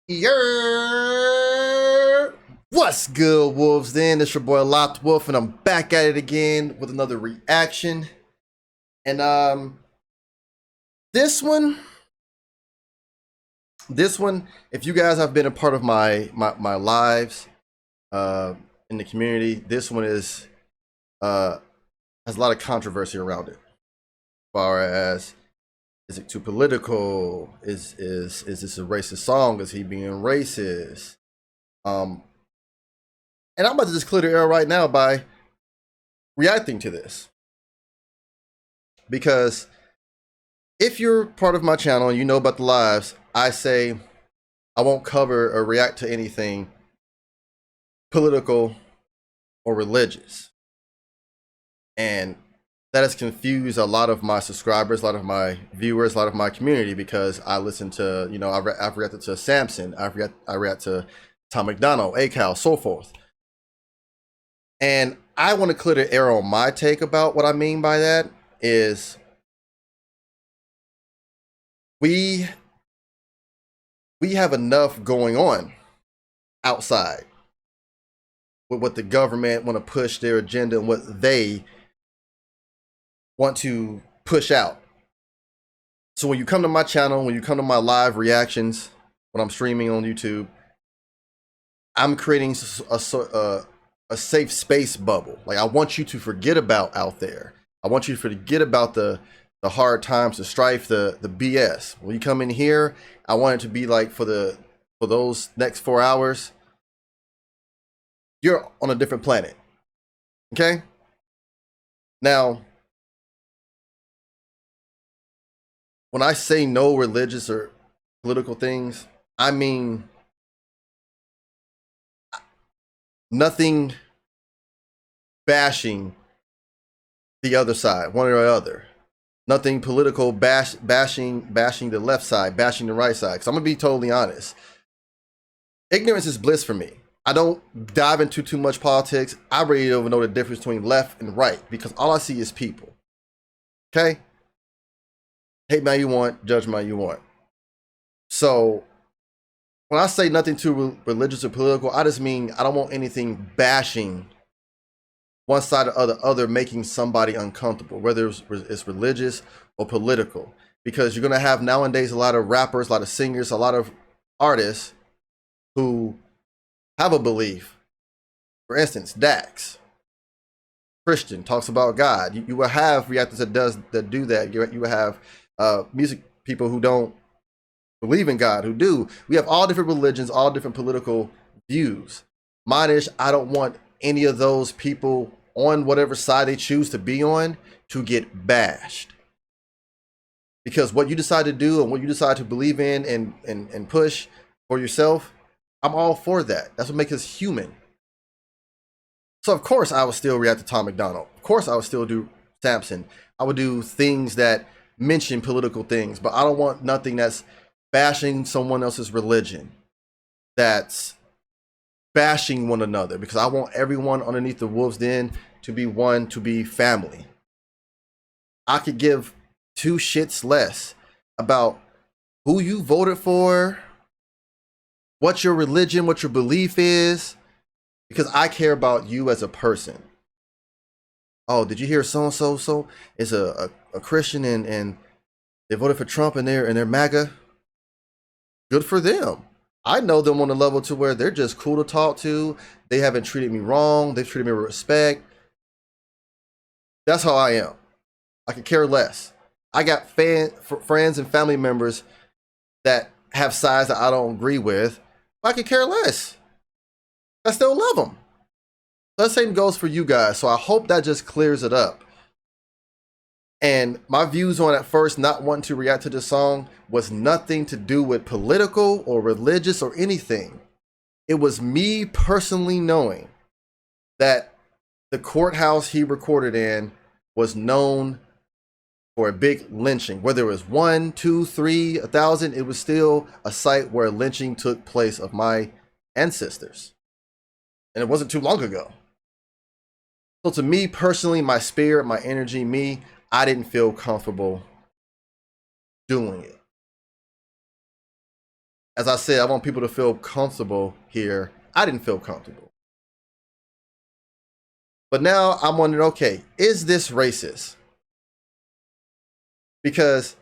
Yeah, what's good, wolves? Then it's your boy LoccdWolf, and I'm back at it again with another reaction. And this one, this one, if you guys have been a part of my lives, uh, in the community, this one uh has a lot of controversy around it. As far as, is it too political? Is this a racist song? Is he being racist? Um, and I'm about to just clear the air right now by reacting to this, because if you're part of my channel and you know about the lives, I say I won't cover or react to anything political or religious. And that has confused a lot of my subscribers, a lot of my viewers, a lot of my community, because I listen to, I've reacted to Samson, I react to Tom McDonald, Acal, so forth. And I want to clear the air on my take about what I mean by that is we have enough going on outside with what the government want to push their agenda and what they want to push out. So when you come to my channel, when you come to my live reactions, when I'm streaming on YouTube, I'm creating a safe space bubble. Like, I want you to forget about out there. I want you to forget about the hard times, the strife, the BS. When you come in here, I want it to be like, for those next 4 hours, you're on a different planet. Okay? Now, when I say no religious or political things, I mean nothing bashing the other side, one or the other. Nothing political bashing the left side, bashing the right side. Because I'm going to be totally honest. Ignorance is bliss for me. I don't dive into too much politics. I really don't even know the difference between left and right, because all I see is people. Okay? Hate me how you want, judge me how you want. So when I say nothing too religious or political, I just mean I don't want anything bashing one side or the other, making somebody uncomfortable, whether it's religious or political. Because you're going to have nowadays a lot of rappers, a lot of singers, a lot of artists who have a belief. For instance, Dax, Christian, talks about God. You will have reactors that do that. You will have music people who don't believe in God, who do. We have all different religions, all different political views. Mine is, I don't want any of those people on whatever side they choose to be on to get bashed. Because what you decide to do and what you decide to believe in and push for yourself, I'm all for that. That's what makes us human. So of course I would still react to Tom McDonald. Of course I would still do Samson. I would do things that mention political things, but I don't want nothing that's bashing someone else's religion, that's bashing one another, because I want everyone underneath the wolves den to be one, to be family. I could give two shits less about who you voted for, what your religion, what your belief is, because I care about you as a person. Oh, did you hear so is a Christian and they voted for Trump and they're MAGA? Good for them. I know them on a level to where they're just cool to talk to. They haven't treated me wrong. They've treated me with respect. That's how I am. I could care less. I got friends and family members that have sides that I don't agree with. I could care less. I still love them. The same goes for you guys. So I hope that just clears it up. And my views on at first not wanting to react to this song was nothing to do with political or religious or anything. It was me personally knowing that the courthouse he recorded in was known for a big lynching. Whether it was 1, 2, 3, 1,000, it was still a site where lynching took place of my ancestors. And it wasn't too long ago. So to me personally, my spirit, my energy, me, I didn't feel comfortable doing it. as I said, I want people to feel comfortable here. I didn't feel comfortable. But now I'm wondering, okay, is this racist? Because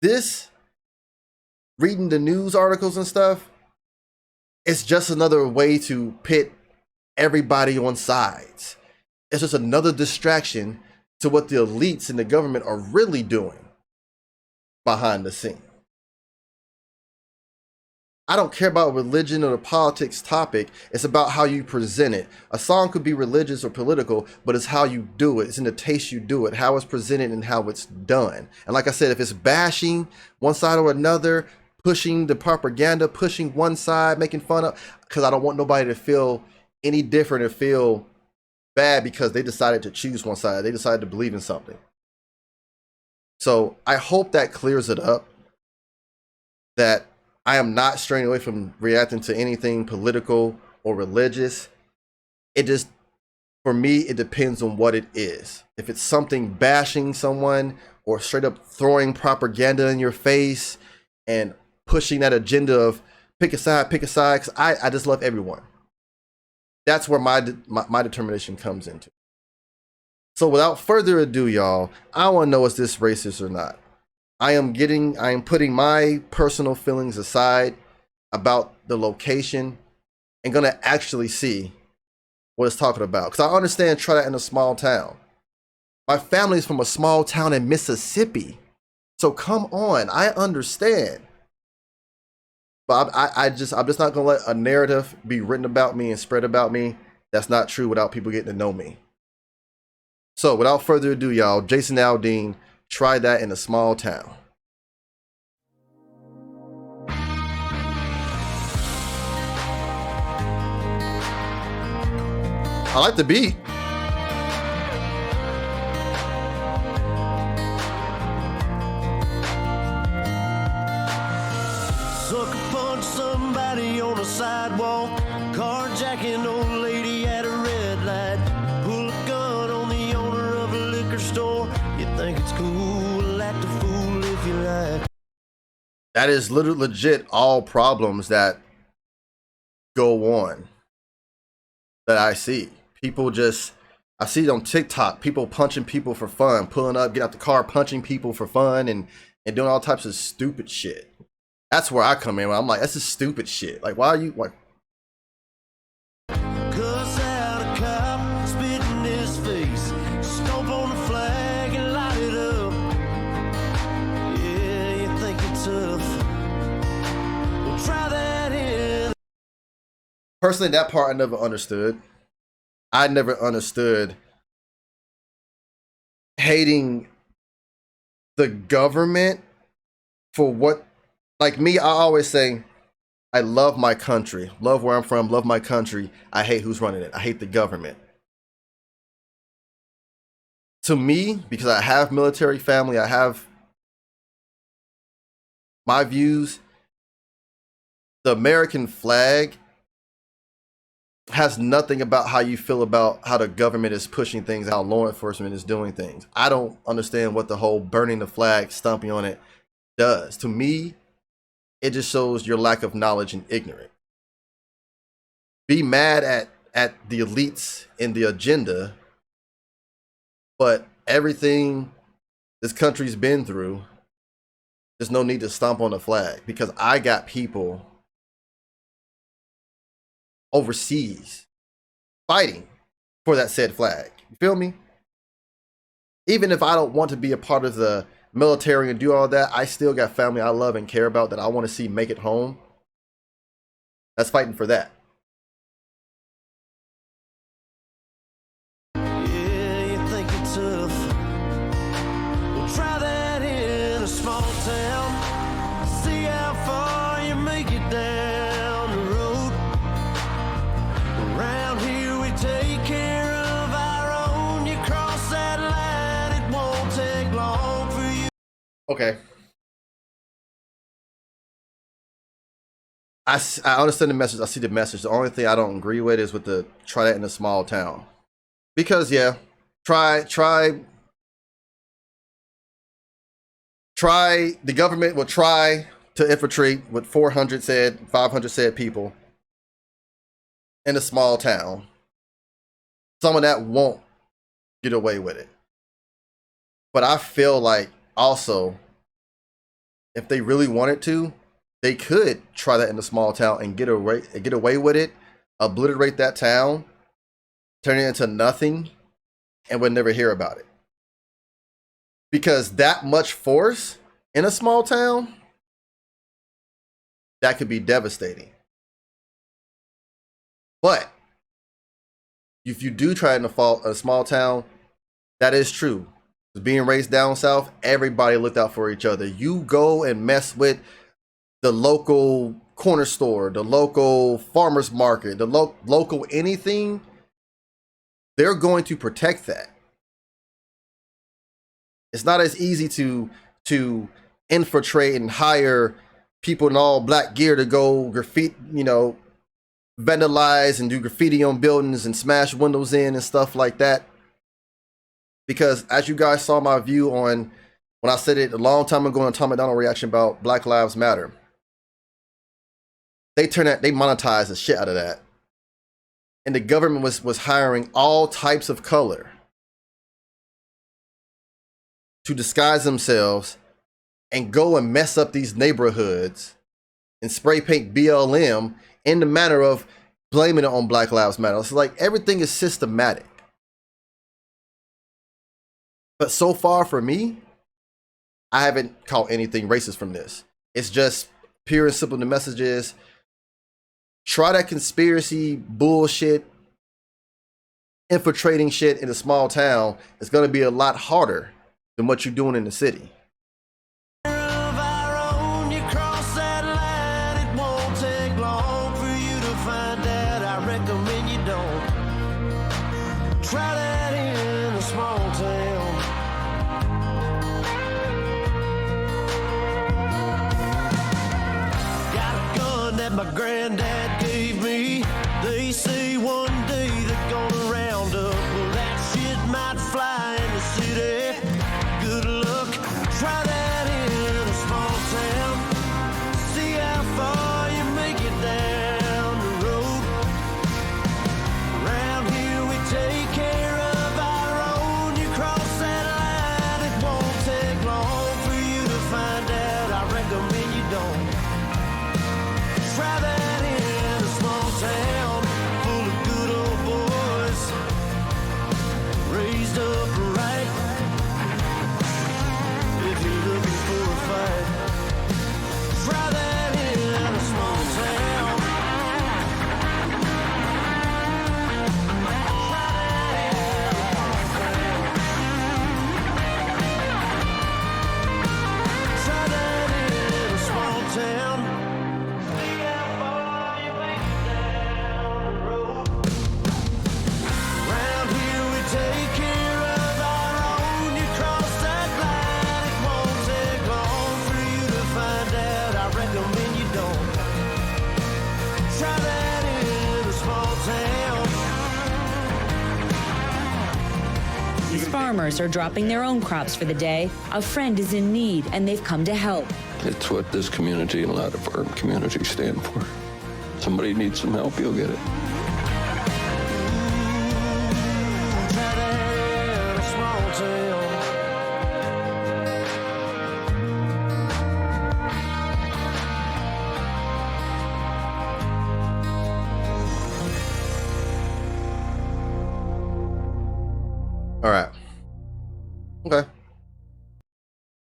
this, reading the news articles and stuff, it's just another way to pit everybody on sides. It's just another distraction to what the elites and the government are really doing behind the scene. I don't care about religion or the politics topic. It's about how you present it. A song could be religious or political, but it's how you do it. It's in the taste you do it, how it's presented and how it's done. And like I said, if it's bashing one side or another, pushing the propaganda, pushing one side, making fun of, because I don't want nobody to feel any different or feel bad because they decided to choose one side. They decided to believe in something. So I hope that clears it up, that I am not straying away from reacting to anything political or religious. It just, for me, it depends on what it is. If it's something bashing someone or straight up throwing propaganda in your face and pushing that agenda of pick a side, because I just love everyone. That's where my determination comes into. So without further ado, y'all, I want to know, is this racist or not? I am putting my personal feelings aside about the location and gonna actually see what it's talking about. Because I understand try that in a small town. My family is from a small town in Mississippi. So come on, I understand. But I'm just not gonna let a narrative be written about me and spread about me that's not true without people getting to know me. So without further ado, y'all, Jason Aldean tried that in a small town. I like the beat. Sucker punch somebody on a sidewalk, carjacking old lady at a red light, pull a gun on the owner of a liquor store. You think it's cool, act a fool if you like. That is literally legit all problems that go on that I see. People just, I see it on TikTok, people punching people for fun, pulling up, get out the car, punching people for fun and doing all types of stupid shit. That's where I come in. I'm like, that's just stupid shit. Like, why are you like? Cuss out a cop, spit in his face, stomp on the flag and light it up. Yeah, you think it's tough? Well, try that in. Personally, that part I never understood. I never understood hating the government for what, like me, I always say, I love my country, love where I'm from, love my country. I hate who's running it. I hate the government. To me, because I have military family, I have my views, the American flag has nothing about how you feel about how the government is pushing things, how law enforcement is doing things. I don't understand what the whole burning the flag, stomping on it does. To me, it just shows your lack of knowledge and ignorance. Be mad at the elites in the agenda, but everything this country's been through, there's no need to stomp on the flag, because I got people overseas fighting for that said flag. You feel me? Even if I don't want to be a part of the military and do all that, I still got family I love and care about that I want to see make it home. That's fighting for that. Yeah, you think it's tough? Well, try that in a small town. See how far you make it down the road. Around here we take care of our own. You cross that line, it won't take long for you. Okay. I understand the message. I see the message. The only thing I don't agree with is with the try that in a small town. Because yeah, try the government will try to infiltrate with 400 said, 500 said people in a small town. Some of that won't get away with it. But I feel like also, if they really wanted to, they could try that in a small town and get away with it, obliterate that town, turn it into nothing, and would never hear about it. Because that much force in a small town, that could be devastating. But if you do try it in a small town, that is true. Being raised down south, everybody looked out for each other. You go and mess with the local corner store, the local farmer's market, the local anything, they're going to protect that. It's not as easy to infiltrate and hire people in all black gear to go graffiti, vandalize and do graffiti on buildings and smash windows in and stuff like that. Because as you guys saw my view on when I said it a long time ago on Tom McDonald reaction about Black Lives Matter, they monetized the shit out of that. And the government was hiring all types of color to disguise themselves and go and mess up these neighborhoods and spray paint BLM in the manner of blaming it on Black Lives Matter. It's like everything is systematic. But so far for me, I haven't caught anything racist from this. It's just pure and simple. The message is, try that conspiracy bullshit, infiltrating shit in a small town. It's going to be a lot harder than what you're doing in the city. Try that in a small town. Got a gun that my granddad gave me. They say one day they're gonna round up. Well, that shit might fly in the city. Good luck. Try that in a small town. See how far you make it down the road. Around here we take care of our own. You cross that line, it won't take long for you to find out. I recommend you don't. Try that in a small town full of good old boys, raised up right. If you're looking for a fight, try that in a small town. Try that in a small town. See how far you make it down the road. Round here we take care of our own. You cross that line, it won't take long for you to find out. I recommend you don't. Try that in a small town. These farmers are dropping their own crops for the day. A friend is in need, and they've come to help. It's what this community and a lot of our communities stand for. Somebody needs some help, you'll get it. Try that in a small town. All right. Okay.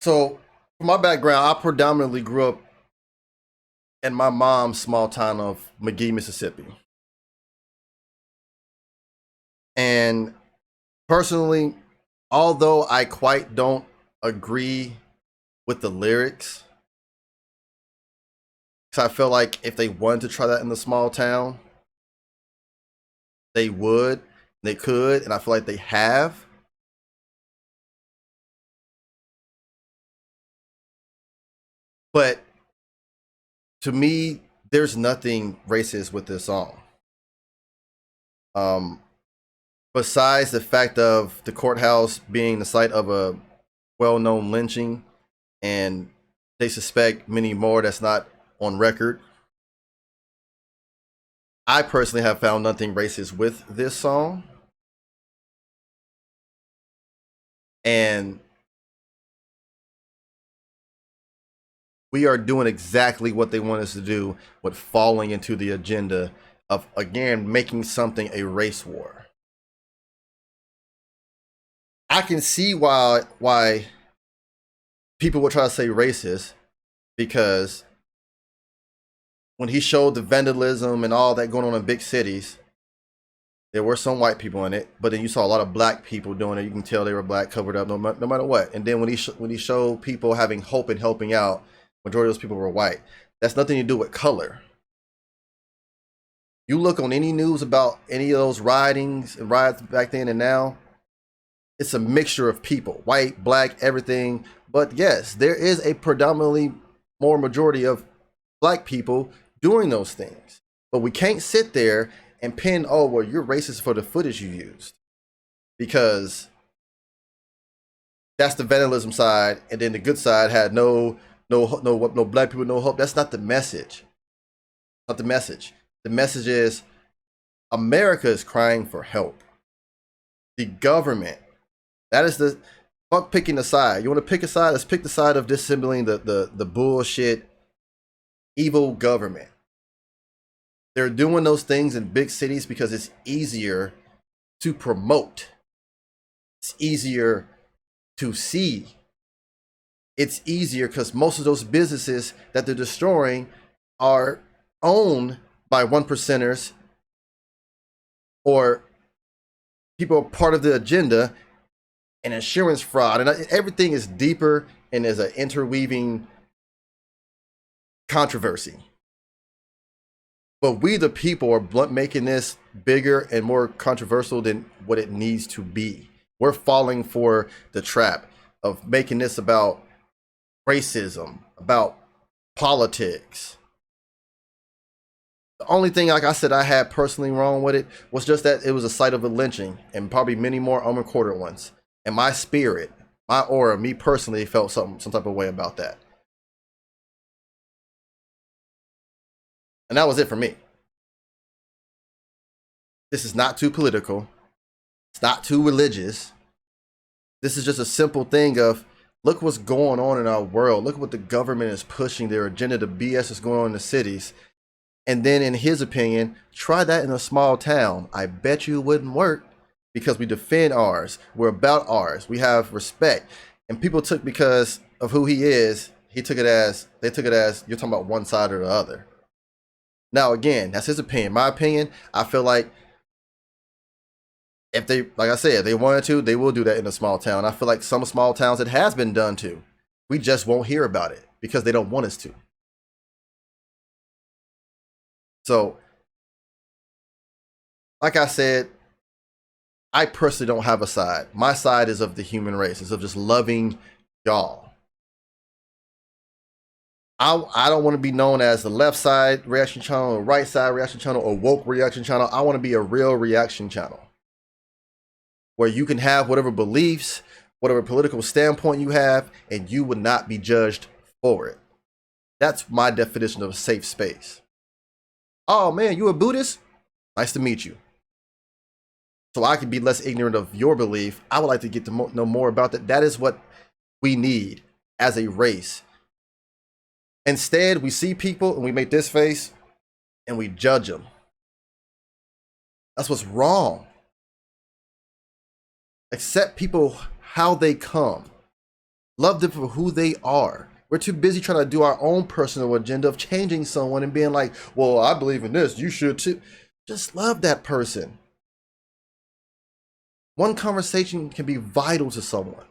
So, for my background, I predominantly grew up in my mom's small town of McGee, Mississippi. And personally, although I quite don't agree with the lyrics, because I feel like if they wanted to try that in the small town, they would, they could, and I feel like they have. But to me, there's nothing racist with this song. Besides the fact of the courthouse being the site of a well-known lynching and They suspect many more that's not on record. I personally have found nothing racist with this song. And we are doing exactly what they want us to do with falling into the agenda of, again, making something a race war. I can see why people would try to say racist, because when he showed the vandalism and all that going on in big cities, there were some white people in it, but then you saw a lot of black people doing it. You can tell they were black, covered up, no matter what. And then when he showed people having hope and helping out, majority of those people were white. That's nothing to do with color. You look on any news about any of those riots back then and now, it's a mixture of people, white, black, everything. But yes, there is a predominantly more majority of black people doing those things. But we can't sit there and pin, oh, well, you're racist for the footage you used, because that's the vandalism side, and then the good side had no black people, no hope. That's not the message. Not the message. The message is America is crying for help. The government, that is the fuck picking a side. You want to pick a side? Let's pick the side of dissembling the bullshit, evil government. They're doing those things in big cities because it's easier to promote. It's easier to see. It's easier because most of those businesses that they're destroying are owned by 1%ers or people part of the agenda, and insurance fraud, and everything is deeper and there's an interweaving controversy. But we, the people, are making this bigger and more controversial than what it needs to be. We're falling for the trap of making this about racism, about politics. The only thing, like I said, I had personally wrong with it was just that it was a site of a lynching, and probably many more unrecorded ones. And my spirit, my aura, me personally felt some type of way about that. And that was it for me. This is not too political. It's not too religious. This is just a simple thing of, look what's going on in our world. Look what the government is pushing, their agenda, the BS is going on in the cities. And then in his opinion, try that in a small town. I bet you it wouldn't work, because we defend ours. We're about ours. We have respect. And people took, because of who he is, they took it as you're talking about one side or the other. Now, again, that's his opinion. My opinion, I feel like if they, like I said, if they wanted to, they will do that in a small town. I feel like some small towns it has been done to. We just won't hear about it because they don't want us to. So, like I said, I personally don't have a side. My side is of the human race. It's of just loving y'all. I don't want to be known as the left side reaction channel or right side reaction channel or woke reaction channel. I want to be a real reaction channel where you can have whatever beliefs, whatever political standpoint you have, and you would not be judged for it. That's my definition of a safe space. Oh man, you a Buddhist? Nice to meet you. So I can be less ignorant of your belief. I would like to get to know more about that. That is what we need as a race. Instead, we see people and we make this face and we judge them. That's what's wrong. Accept people how they come. Love them for who they are. We're too busy trying to do our own personal agenda of changing someone and being like, well, I believe in this, you should too. Just love that person. One conversation can be vital to someone.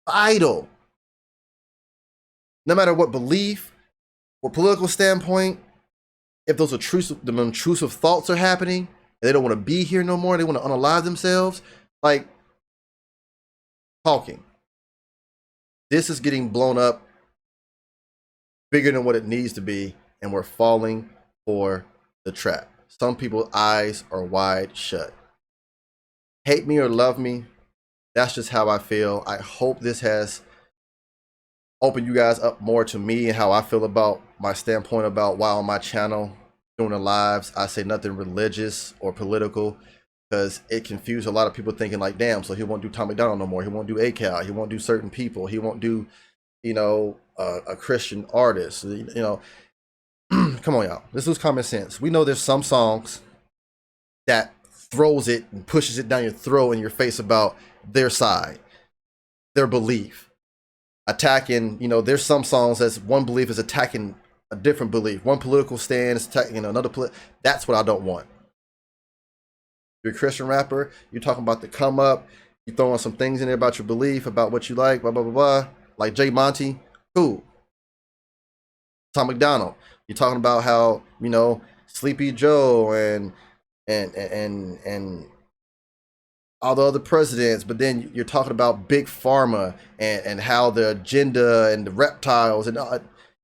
Vital. No matter what belief, what political standpoint, if those intrusive thoughts are happening, and they don't want to be here no more, they want to unalive themselves, like, talking. This is getting blown up bigger than what it needs to be, and we're falling for the trap. Some people's eyes are wide shut. Hate me or love me, that's just how I feel. I hope this has open you guys up more to me and how I feel about my standpoint about why on my channel doing the lives I say nothing religious or political, because it confused a lot of people thinking like, damn, so he won't do Tom McDonald no more, he won't do ACAL, he won't do certain people, he won't do, you know, a Christian artist, you know. Come on, y'all, this was common sense. We know there's some songs that throws it and pushes it down your throat in your face about their side, their belief, attacking, you know, there's some songs that's one belief is attacking a different belief, one political stand is attacking, you know, another that's what I don't want. You're a Christian rapper, you're talking about the come up, you're throwing some things in there about your belief, about what you like, blah blah blah blah, like Jay Monty, cool. Tom McDonald, you're talking about how, you know, Sleepy Joe and all the other presidents, but then you're talking about big pharma and how the agenda and the reptiles and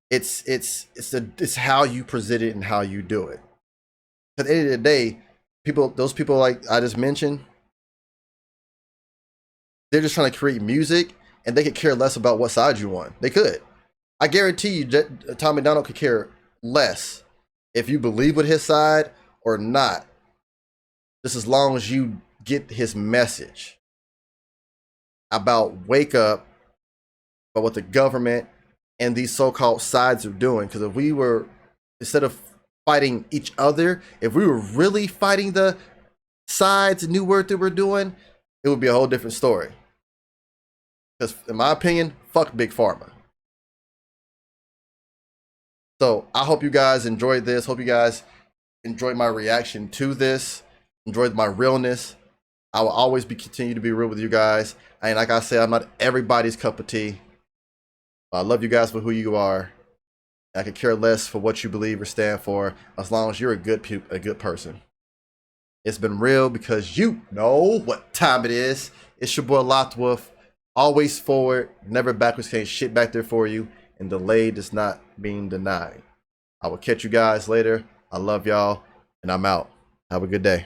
it's how you present it and how you do it. At the end of the day, those people like I just mentioned, they're just trying to create music and they could care less about what side you want. They could. I guarantee you Tom McDonald could care less if you believe with his side or not, just as long as you get his message about wake up, about what the government and these so-called sides are doing. Because if we were, instead of fighting each other, if we were really fighting the sides and new work that we're doing, it would be a whole different story. Because in my opinion, fuck big pharma. So I hope you guys enjoyed this. Hope you guys enjoyed my reaction to this, enjoyed my realness. I will always continue to be real with you guys. And like I said, I'm not everybody's cup of tea. I love you guys for who you are. I could care less for what you believe or stand for, as long as you're a good person. It's been real because you know what time it is. It's your boy LoccdWolf. Always forward, never backwards. Can't shit back there for you. And delayed is not being denied. I will catch you guys later. I love y'all, and I'm out. Have a good day.